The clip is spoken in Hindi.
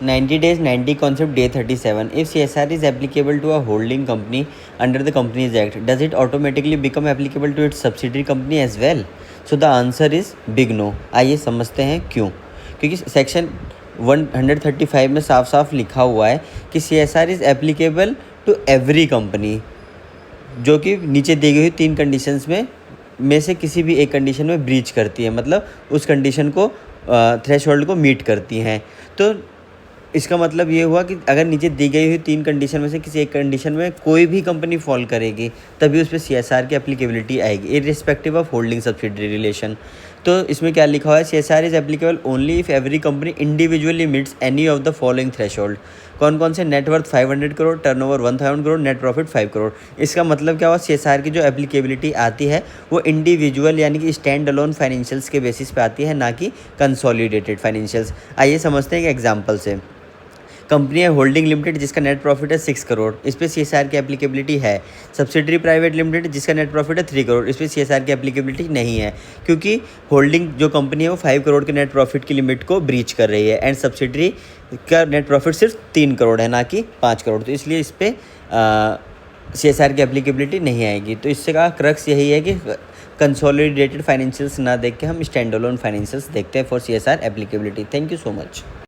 90 days 90 concept day 37. If CSR is applicable to a holding company under the Companies Act, does it automatically become applicable to its subsidiary company as well? So the answer is big no. आइए समझते हैं क्यों। क्योंकि सेक्शन 135 में साफ साफ लिखा हुआ है कि CSR is applicable to every company, जो कि नीचे दी गई हुई 3 कंडीशंस में से किसी भी एक कंडीशन में ब्रीच करती है, मतलब उस कंडीशन को थ्रेशोल्ड को मीट करती हैं। तो इसका मतलब ये हुआ कि अगर नीचे दी गई हुई 3 कंडीशन में से किसी एक कंडीशन में कोई भी कंपनी फॉल करेगी तभी उस पर CSR की एप्लीकेबिलिटी आएगी, irrespective of holding subsidiary relation. तो इसमें क्या लिखा हुआ है, CSR is applicable only if every company individually meets any of the following threshold. कौन कौन से? Net worth 500 crore, turnover 1000 crore, net profit 5 crore. इसका मतलब क्या हुआ, CSR की जो एप्लीकेबिलिटी आती है वो इंडिविजुअल यानी कि स्टैंड अलोन फाइनेंशियल्स के बेसिस पे आती है, ना कि कंसोलिडेटेड फाइनेंशियल्स। आइए समझते हैं एक एग्जाम्पल से। कंपनी है होल्डिंग लिमिटेड जिसका नेट प्रॉफिट है 6 करोड़, इस पर CSR की एप्लीकेबिलिटी है। सब्सिडरी प्राइवेट लिमिटेड जिसका नेट प्रॉफिट है 3 करोड़, इस पर CSR की एप्लीकेबिलिटी नहीं है, क्योंकि होल्डिंग जो कंपनी है वो 5 करोड़ के नेट प्रॉफिट की लिमिट को ब्रीच कर रही है एंड सब्सिडरी का नेट प्रॉफिट सिर्फ 3 करोड़ है, ना कि 5 करोड़। तो इसलिए इस पर CSR की एप्लीकेबिलिटी नहीं आएगी। तो इससे का क्रक्स यही है कि कंसोलिडेटेड फाइनेंशियल्स ना देख के हम स्टैंड अलोन फाइनेंशियल्स देखते हैं for CSR applicability. Thank you so much.